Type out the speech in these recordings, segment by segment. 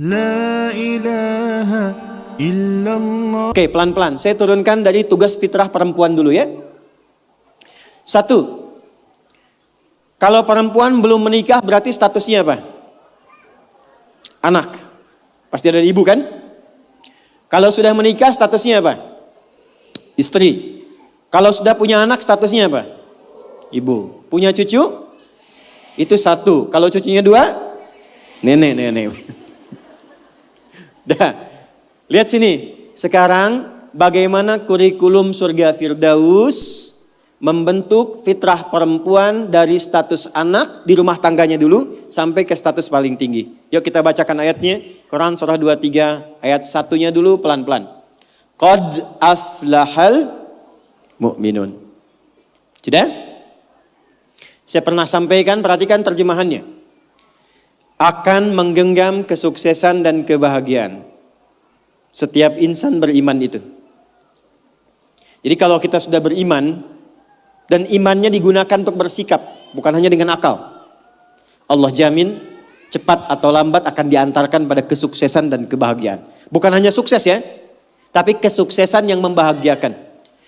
La ilaha illallah. Oke, pelan-pelan. Saya turunkan dari tugas fitrah perempuan dulu ya. 1. Kalau perempuan belum menikah berarti statusnya apa? Anak. Pasti ada ibu kan? Kalau sudah menikah statusnya apa? Istri. Kalau sudah punya anak statusnya apa? Ibu. Punya cucu? Itu 1. Kalau cucunya 2? Nenek. Dah. Lihat sini. Sekarang bagaimana kurikulum surga Firdaus membentuk fitrah perempuan dari status anak di rumah tangganya dulu sampai ke status paling tinggi. Yuk kita bacakan ayatnya. Quran surah 23 ayat 1-nya dulu pelan-pelan. Qad aflahal mu'minun. Sudah? Saya pernah sampaikan, perhatikan terjemahannya. Akan menggenggam kesuksesan dan kebahagiaan. Setiap insan beriman itu. Jadi kalau kita sudah beriman dan imannya digunakan untuk bersikap, bukan hanya dengan akal, Allah jamin cepat atau lambat akan diantarkan pada kesuksesan dan kebahagiaan. Bukan hanya sukses ya, tapi kesuksesan yang membahagiakan.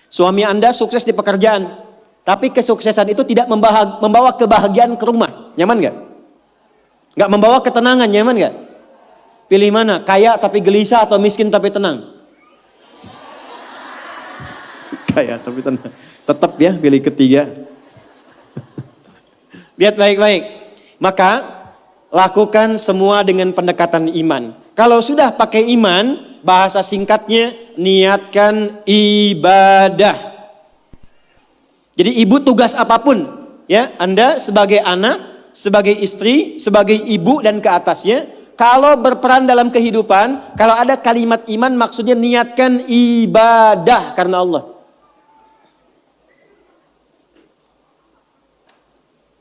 Suami Anda sukses di pekerjaan, tapi kesuksesan itu tidak membawa kebahagiaan ke rumah. Nyaman gak? Gak membawa ketenangan, nyaman gak? Pilih mana? Kaya tapi gelisah atau miskin tapi tenang? Kaya tapi tenang. Tetap ya pilih ketiga. Lihat baik-baik. Maka lakukan semua dengan pendekatan iman. Kalau sudah pakai iman, bahasa singkatnya niatkan ibadah. Jadi ibu tugas apapun, ya, Anda sebagai anak, sebagai istri, sebagai ibu dan ke atasnya, kalau berperan dalam kehidupan, kalau ada kalimat iman maksudnya niatkan ibadah karena Allah.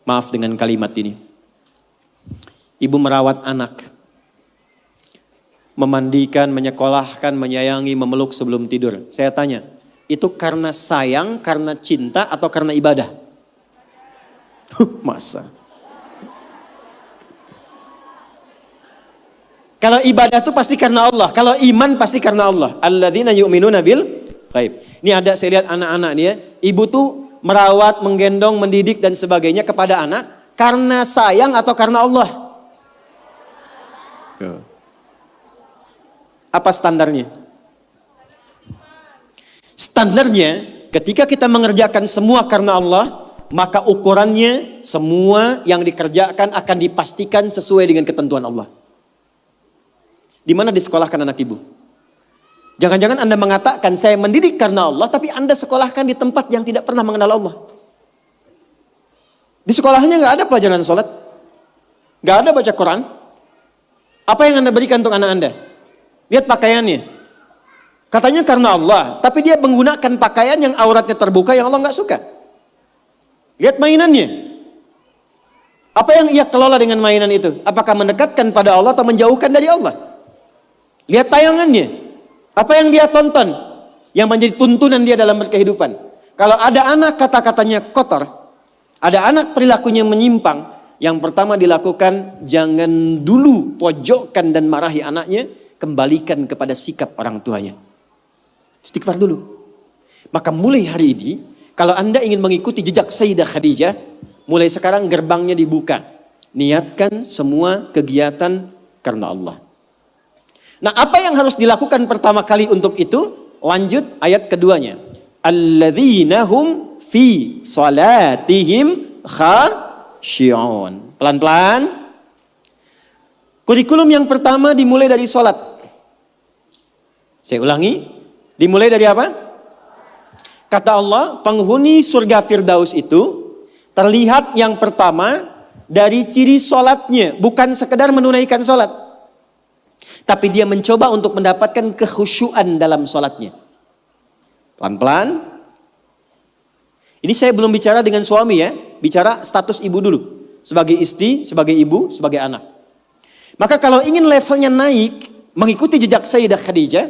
Maaf dengan kalimat ini. Ibu merawat anak. Memandikan, menyekolahkan, menyayangi, memeluk sebelum tidur. Saya tanya, itu karena sayang, karena cinta, atau karena ibadah? Masa? Kalau ibadah itu pasti karena Allah. Kalau iman pasti karena Allah. Alladzina yu'minuna bil ghaib. Ini ada saya lihat anak-anak dia. Ibu tuh merawat, menggendong, mendidik dan sebagainya kepada anak. Karena sayang atau karena Allah? Apa standarnya? Standarnya ketika kita mengerjakan semua karena Allah, maka ukurannya semua yang dikerjakan akan dipastikan sesuai dengan ketentuan Allah. Di mana disekolahkan anak ibu? Jangan-jangan Anda mengatakan saya mendidik karena Allah, tapi Anda sekolahkan di tempat yang tidak pernah mengenal Allah. Di sekolahnya nggak ada pelajaran sholat, nggak ada baca Quran. Apa yang Anda berikan untuk anak Anda? Lihat pakaiannya. Katanya karena Allah, tapi dia menggunakan pakaian yang auratnya terbuka yang Allah nggak suka. Lihat mainannya. Apa yang ia kelola dengan mainan itu? Apakah mendekatkan pada Allah atau menjauhkan dari Allah? Lihat tayangannya. Apa yang dia tonton yang menjadi tuntunan dia dalam berkehidupan. Kalau ada anak kata-katanya kotor, ada anak perilakunya menyimpang, yang pertama dilakukan jangan dulu pojokkan dan marahi anaknya, kembalikan kepada sikap orang tuanya. Istighfar dulu. Maka mulai hari ini, kalau Anda ingin mengikuti jejak Sayyidah Khadijah, mulai sekarang gerbangnya dibuka. Niatkan semua kegiatan karena Allah. Nah, apa yang harus dilakukan pertama kali untuk itu? Lanjut ayat keduanya. Alladzina hum fi salatihim khashi'un. Pelan-pelan. Kurikulum yang pertama dimulai dari salat. Saya ulangi, dimulai dari apa? Kata Allah, penghuni surga Firdaus itu terlihat yang pertama dari ciri salatnya, bukan sekedar menunaikan salat. Tapi dia mencoba untuk mendapatkan kekhusyuan dalam sholatnya. Pelan-pelan. Ini saya belum bicara dengan suami ya. Bicara status ibu dulu. Sebagai istri, sebagai ibu, sebagai anak. Maka kalau ingin levelnya naik, mengikuti jejak Sayyidah Khadijah,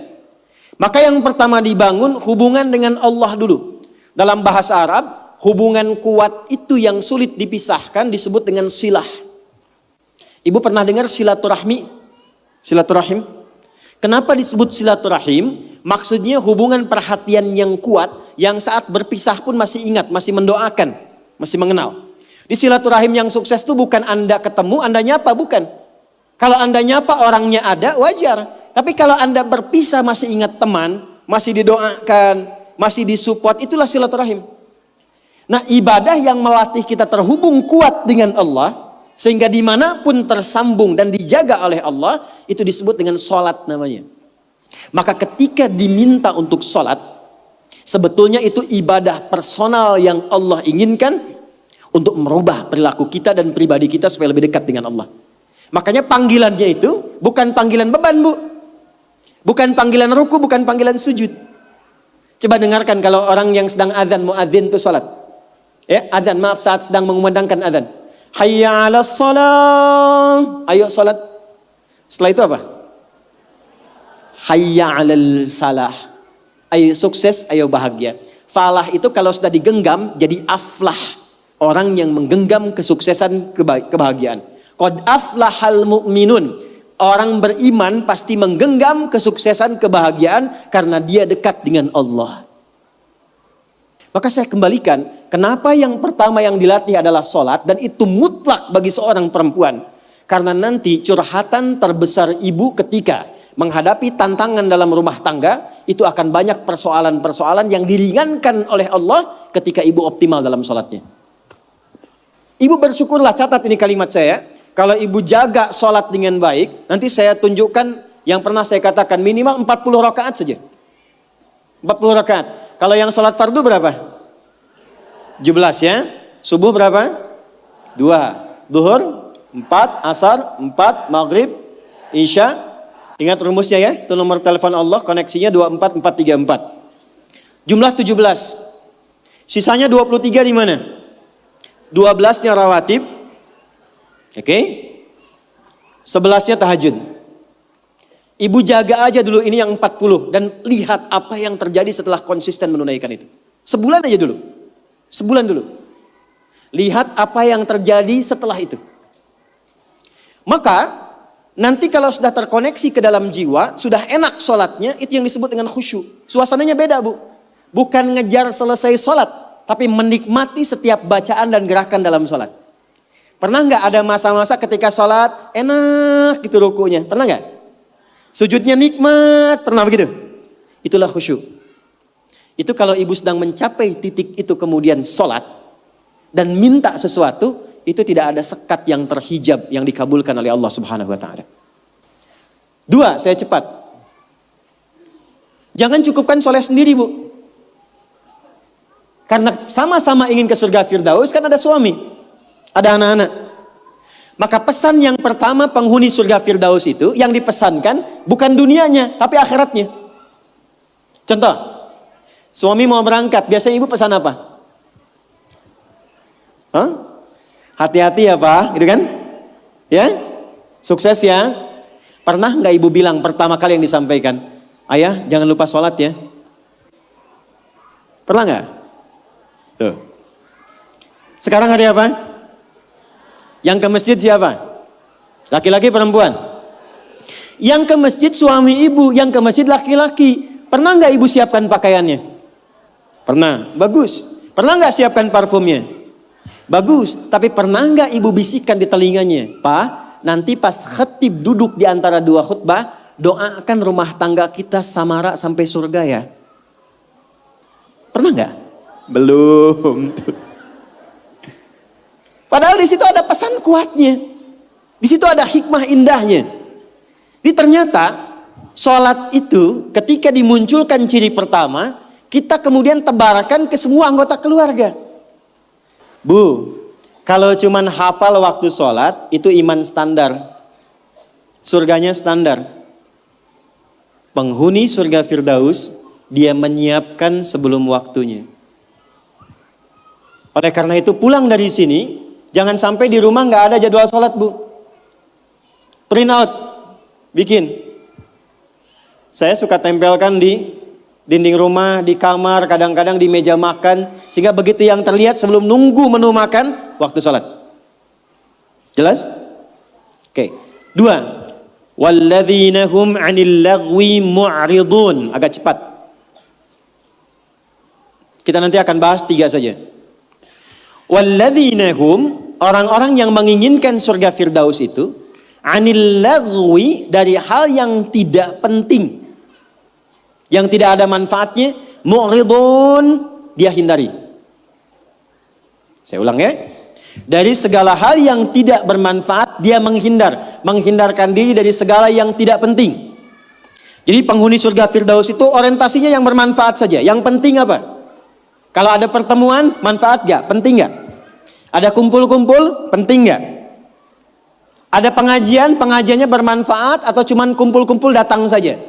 maka yang pertama dibangun hubungan dengan Allah dulu. Dalam bahasa Arab, hubungan kuat itu yang sulit dipisahkan disebut dengan silah. Ibu pernah dengar silaturahmi? Silaturahim. Kenapa disebut silaturahim? Maksudnya hubungan perhatian yang kuat, yang saat berpisah pun masih ingat, masih mendoakan, masih mengenal. Di silaturahim yang sukses itu bukan Anda ketemu, Anda nyapa, bukan. Kalau Anda nyapa orangnya ada, wajar. Tapi kalau Anda berpisah masih ingat teman, masih didoakan, masih disupport, itulah silaturahim. Nah, ibadah yang melatih kita terhubung kuat dengan Allah, sehingga dimanapun tersambung dan dijaga oleh Allah, itu disebut dengan sholat namanya. Maka ketika diminta untuk sholat, sebetulnya itu ibadah personal yang Allah inginkan untuk merubah perilaku kita dan pribadi kita supaya lebih dekat dengan Allah. Makanya panggilannya itu bukan panggilan beban, Bu. Bukan panggilan ruku, bukan panggilan sujud. Coba dengarkan kalau orang yang sedang azan, muadzin itu sholat. Ya, azan, maaf, saat sedang mengumandangkan azan. Hayya 'alas shalah. Ayo sholat. Setelah itu apa? Hayya 'alal falah. Ayo sukses, ayo bahagia. Falah itu kalau sudah digenggam jadi aflah. Orang yang menggenggam kesuksesan, kebahagiaan. Qad aflahal mu'minun. Orang beriman pasti menggenggam kesuksesan, kebahagiaan karena dia dekat dengan Allah. Maka saya kembalikan, kenapa yang pertama yang dilatih adalah sholat, dan itu mutlak bagi seorang perempuan. Karena nanti curhatan terbesar ibu ketika menghadapi tantangan dalam rumah tangga, itu akan banyak persoalan-persoalan yang diringankan oleh Allah ketika ibu optimal dalam sholatnya. Ibu bersyukurlah, catat ini kalimat saya. Kalau ibu jaga sholat dengan baik, nanti saya tunjukkan yang pernah saya katakan minimal 40 rakaat saja. 40 rakaat. Kalau yang sholat fardu berapa? 17 ya. Subuh berapa? 2. Duhur 4, asar 4, maghrib, isya. Ingat rumusnya ya. Itu nomor telepon Allah, koneksinya 24434. Jumlah 17. Sisanya 23 di mana? 12-nya rawatib. Oke. 11-nya tahajud. Ibu jaga aja dulu ini yang 40 dan lihat apa yang terjadi setelah konsisten menunaikan itu. Sebulan aja dulu. Sebulan dulu. Lihat apa yang terjadi setelah itu. Maka nanti kalau sudah terkoneksi ke dalam jiwa, sudah enak sholatnya, itu yang disebut dengan khusyuk. Suasananya beda, Bu. Bukan ngejar selesai sholat, tapi menikmati setiap bacaan dan gerakan dalam sholat. Pernah nggak ada masa-masa ketika sholat enak gitu rukunya? Pernah nggak? Sujudnya nikmat, pernah begitu? Itulah khusyuk. Itu kalau ibu sedang mencapai titik itu kemudian sholat dan minta sesuatu, itu tidak ada sekat yang terhijab yang dikabulkan oleh Allah Subhanahu wa taala. 2, saya cepat. Jangan cukupkan soleh sendiri, Bu. Karena sama-sama ingin ke surga Firdaus, kan ada suami, ada anak-anak. Maka pesan yang pertama penghuni surga Firdaus itu yang dipesankan bukan dunianya, tapi akhiratnya. Contoh, suami mau berangkat, biasanya ibu pesan apa? Hah? Hati-hati ya Pak, gitu kan? Ya, sukses ya. Pernah nggak ibu bilang pertama kali yang disampaikan, ayah jangan lupa sholat ya? Pernah nggak? Tuh. Sekarang hari apa? Yang ke masjid siapa? Laki-laki perempuan? Yang ke masjid suami ibu, yang ke masjid laki-laki. Pernah nggak ibu siapkan pakaiannya? Pernah, bagus. Pernah nggak siapkan parfumnya? Bagus. Tapi pernah nggak ibu bisikkan di telinganya? Pak, nanti pas khatib duduk di antara dua khutbah, doakan rumah tangga kita samara sampai surga ya. Pernah nggak? Belum. Padahal di situ ada pesan kuatnya. Di situ ada hikmah indahnya. Jadi ternyata sholat itu ketika dimunculkan ciri pertama, kita kemudian tebarkan ke semua anggota keluarga. Bu, kalau cuman hafal waktu sholat, itu iman standar. Surganya standar. Penghuni surga Firdaus, dia menyiapkan sebelum waktunya. Oleh karena itu pulang dari sini, jangan sampai di rumah nggak ada jadwal sholat, Bu. Print out, bikin. Saya suka tempelkan di dinding rumah, di kamar, kadang-kadang di meja makan, sehingga begitu yang terlihat sebelum nunggu menu makan, waktu sholat. Jelas? Oke. 2, Walladzina hum 'anil lagwi mu'ridun. Agak cepat. Kita nanti akan bahas 3 saja. Walladzina hum, orang-orang yang menginginkan surga Firdaus itu, 'anil lagwi, dari hal yang tidak penting, yang tidak ada manfaatnya, mu'ridun, dia hindari. Saya ulang ya. Dari segala hal yang tidak bermanfaat, dia menghindarkan diri dari segala yang tidak penting. Jadi penghuni surga Firdaus itu orientasinya yang bermanfaat saja. Yang penting apa? Kalau ada pertemuan, manfaat gak? Penting gak? Ada kumpul-kumpul, penting gak? Ada pengajiannya bermanfaat atau cuman kumpul-kumpul datang saja?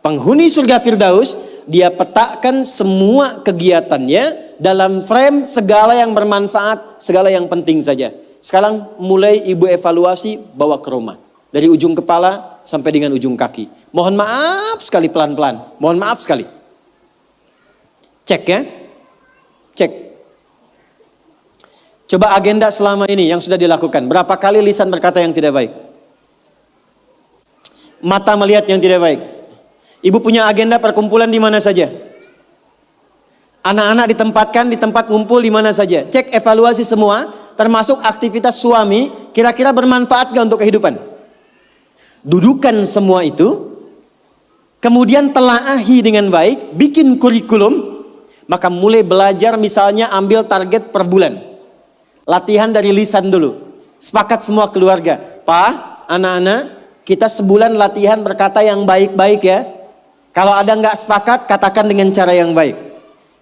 Penghuni surga Firdaus, dia petakan semua kegiatannya dalam frame segala yang bermanfaat, segala yang penting saja. Sekarang mulai ibu evaluasi, bawa ke rumah. Dari ujung kepala sampai dengan ujung kaki. Mohon maaf sekali, pelan-pelan. Mohon maaf sekali. Cek ya. Cek. Coba agenda selama ini yang sudah dilakukan. Berapa kali lisan berkata yang tidak baik? Mata melihat yang tidak baik. Ibu punya agenda perkumpulan di mana saja? Anak-anak ditempatkan di tempat ngumpul di mana saja? Cek evaluasi semua, termasuk aktivitas suami, kira-kira bermanfaat gak untuk kehidupan? Dudukan semua itu, kemudian telaahi dengan baik, bikin kurikulum, maka mulai belajar, misalnya ambil target per bulan. Latihan dari lisan dulu. Sepakat semua keluarga. Pak, anak-anak, kita sebulan latihan berkata yang baik-baik ya. Kalau ada nggak sepakat, katakan dengan cara yang baik.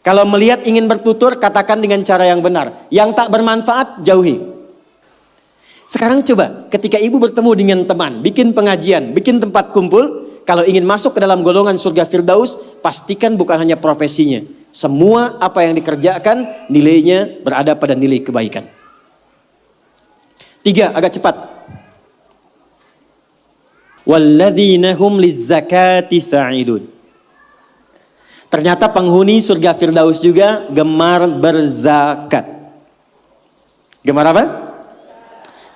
Kalau melihat ingin bertutur, katakan dengan cara yang benar. Yang tak bermanfaat, jauhi. Sekarang coba, ketika ibu bertemu dengan teman, bikin pengajian, bikin tempat kumpul, kalau ingin masuk ke dalam golongan surga Firdaus, pastikan bukan hanya profesinya. Semua apa yang dikerjakan, nilainya berada pada nilai kebaikan. 3, agak cepat. Walladzina hum lizzakati fa'ilun. Ternyata penghuni surga Firdaus juga gemar berzakat. Gemar apa?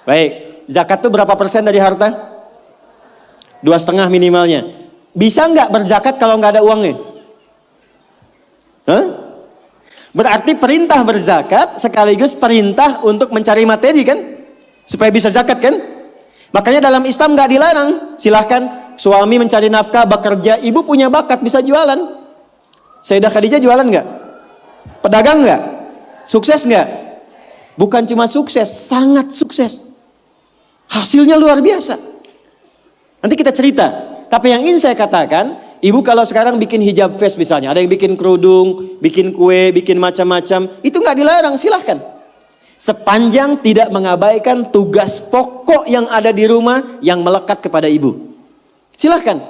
Baik, zakat itu berapa persen dari harta? 2,5 minimalnya. Bisa nggak berzakat kalau nggak ada uangnya? Hah? Berarti perintah berzakat sekaligus perintah untuk mencari materi kan? Supaya bisa zakat kan? Makanya dalam Islam nggak dilarang. Silahkan suami mencari nafkah, bekerja, ibu punya bakat bisa jualan. Sayyidah Khadijah jualan nggak? Pedagang nggak? Sukses nggak? Bukan cuma sukses, sangat sukses. Hasilnya luar biasa. Nanti kita cerita. Tapi yang ingin saya katakan, ibu kalau sekarang bikin hijab face misalnya, ada yang bikin kerudung, bikin kue, bikin macam-macam, itu nggak dilarang, silahkan. Sepanjang tidak mengabaikan tugas pokok yang ada di rumah yang melekat kepada ibu. Silahkan.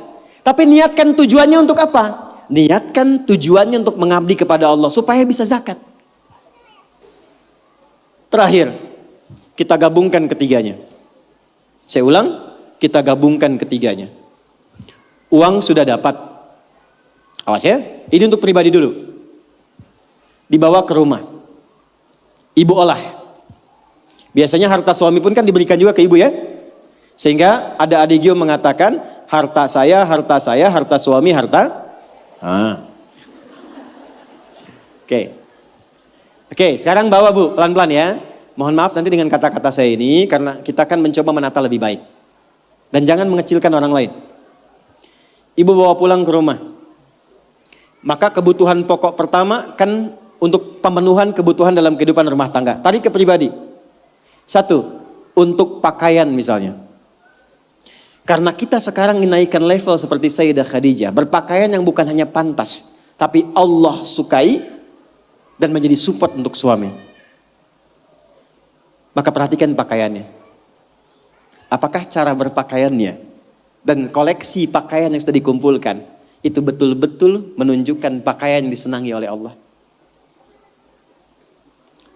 Tapi niatkan tujuannya untuk apa? Niatkan tujuannya untuk mengabdi kepada Allah supaya bisa zakat. Terakhir, kita gabungkan ketiganya. Saya ulang, kita gabungkan ketiganya. Uang sudah dapat. Awas ya, ini untuk pribadi dulu. Dibawa ke rumah. Ibu olah. Biasanya harta suami pun kan diberikan juga ke ibu ya. Sehingga ada adigio mengatakan, harta saya, harta suami, harta. Oke, sekarang bawa bu, pelan-pelan ya. Mohon maaf nanti dengan kata-kata saya ini, karena kita akan mencoba menata lebih baik. Dan jangan mengecilkan orang lain. Ibu bawa pulang ke rumah. Maka kebutuhan pokok pertama kan untuk pemenuhan kebutuhan dalam kehidupan rumah tangga. Tarik ke pribadi. 1, untuk pakaian misalnya. Karena kita sekarang menaikkan level seperti Sayyidah Khadijah. Berpakaian yang bukan hanya pantas. Tapi Allah sukai dan menjadi support untuk suami. Maka perhatikan pakaiannya. Apakah cara berpakaiannya dan koleksi pakaian yang sudah dikumpulkan itu betul-betul menunjukkan pakaian yang disenangi oleh Allah?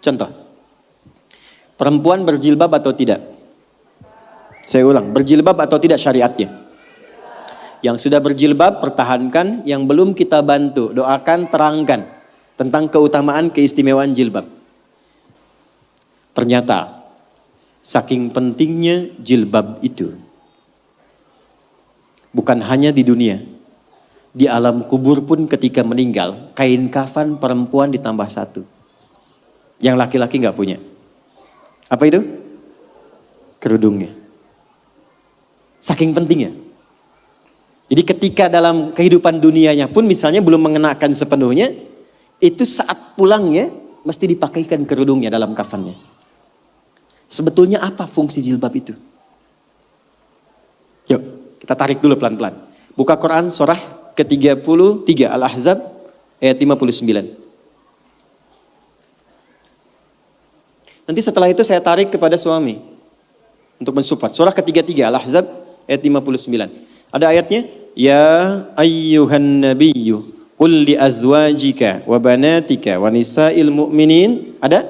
Contoh, perempuan berjilbab atau tidak? Saya ulang, berjilbab atau tidak syariatnya? Yang sudah berjilbab pertahankan, yang belum kita bantu, doakan, terangkan tentang keutamaan keistimewaan jilbab. Ternyata saking pentingnya jilbab itu, Bukan hanya di dunia, di alam kubur pun ketika meninggal, kain kafan perempuan ditambah satu. Yang laki-laki nggak punya. Apa itu? Kerudungnya. Saking pentingnya. Jadi ketika dalam kehidupan dunianya pun misalnya belum mengenakan sepenuhnya, itu saat pulangnya mesti dipakaikan kerudungnya dalam kafannya. Sebetulnya apa fungsi jilbab itu? Yuk, kita tarik dulu pelan-pelan. Buka Quran surah ke-33 Al-Ahzab ayat 59. Nanti setelah itu saya tarik kepada suami untuk mensupport. Surah ke-33 Al-Ahzab ayat 59. Ada ayatnya, ya ayyuhan nabiyyu qul li azwajika wa banatika wa nisa'il mu'minin. Ada?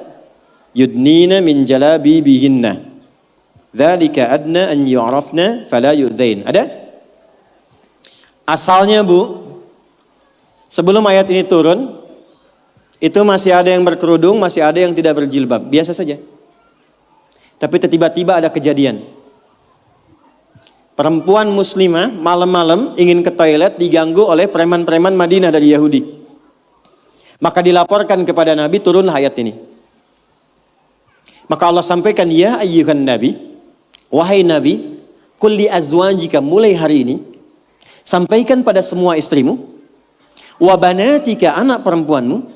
Yudnina min jalabibihinna. Dzalika adna an yu'rafna fala yu'dzain. Ada? Asalnya Bu, sebelum ayat ini turun, itu masih ada yang berkerudung, masih ada yang tidak berjilbab. Biasa saja. Tapi tiba-tiba ada kejadian. Perempuan muslimah malam-malam ingin ke toilet diganggu oleh preman-preman Madinah dari Yahudi. Maka dilaporkan kepada Nabi, turunlah ayat ini. Maka Allah sampaikan, ya ayyuhan nabi, wahai Nabi, qul li azwajika, mulai hari ini sampaikan pada semua istrimu, wa banatika, anak perempuanmu,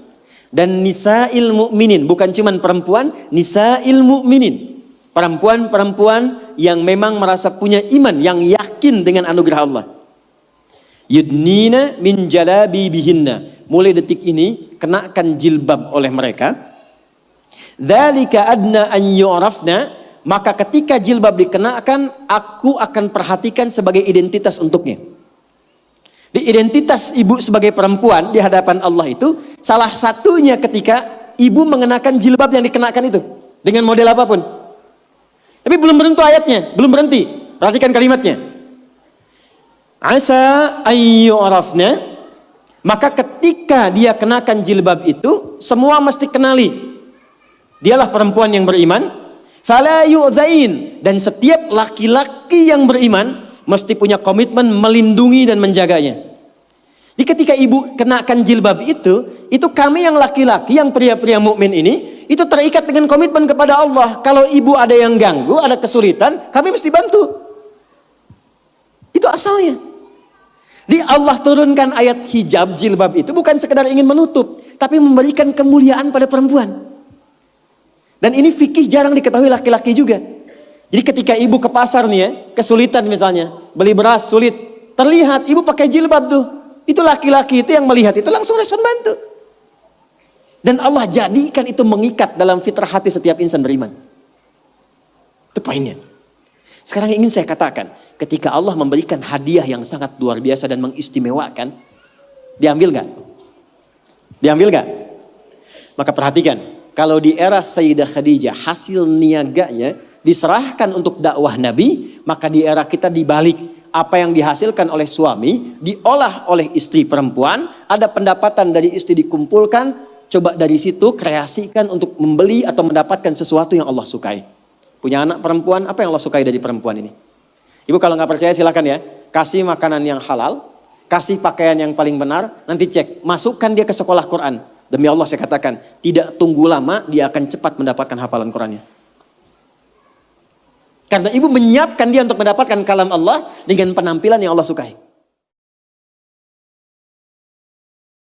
dan nisa'il mu'minin, bukan cuman perempuan, nisa'il mu'minin, perempuan-perempuan yang memang merasa punya iman, yang yakin dengan anugerah Allah. Yudnina min jalabibihinna, mulai detik ini kenakan jilbab oleh mereka. Dzalika adna an yu'rafna, maka ketika jilbab dikenakan, aku akan perhatikan sebagai identitas untuknya. Di identitas ibu sebagai perempuan di hadapan Allah itu salah satunya ketika ibu mengenakan jilbab yang dikenakan itu dengan model apapun. Tapi belum berhenti ayatnya, belum berhenti. Perhatikan kalimatnya. Asa ayyurafna, maka ketika dia kenakan jilbab itu semua mesti kenali. Dialah perempuan yang beriman. Fala yu'dzain, dan setiap laki-laki yang beriman mesti punya komitmen melindungi dan menjaganya. Jadi ketika ibu kenakan jilbab itu kami yang laki-laki, yang pria-pria mukmin ini, itu terikat dengan komitmen kepada Allah. Kalau ibu ada yang ganggu, ada kesulitan, kami mesti bantu. Itu asalnya. Di Allah turunkan ayat hijab, jilbab itu bukan sekedar ingin menutup, tapi memberikan kemuliaan pada perempuan. Dan ini fikih jarang diketahui laki-laki juga. Jadi ketika ibu ke pasar nih ya, kesulitan misalnya, beli beras sulit, terlihat ibu pakai jilbab tuh. Itu laki-laki itu yang melihat itu langsung respon bantu. Dan Allah jadikan itu mengikat dalam fitrah hati setiap insan beriman. Itu poinnya. Sekarang ingin saya katakan, ketika Allah memberikan hadiah yang sangat luar biasa dan mengistimewakan, diambil gak? Diambil gak? Maka perhatikan, kalau di era Sayyidah Khadijah hasil niaganya diserahkan untuk dakwah Nabi, maka di era kita dibalik, apa yang dihasilkan oleh suami diolah oleh istri perempuan, ada pendapatan dari istri dikumpulkan, coba dari situ kreasikan untuk membeli atau mendapatkan sesuatu yang Allah sukai. Punya anak perempuan, apa yang Allah sukai dari perempuan ini? Ibu kalau nggak percaya silakan ya, kasih makanan yang halal, kasih pakaian yang paling benar, nanti cek, masukkan dia ke sekolah Quran. Demi Allah saya katakan, tidak tunggu lama dia akan cepat mendapatkan hafalan Qurannya. Karena ibu menyiapkan dia untuk mendapatkan kalam Allah dengan penampilan yang Allah sukai.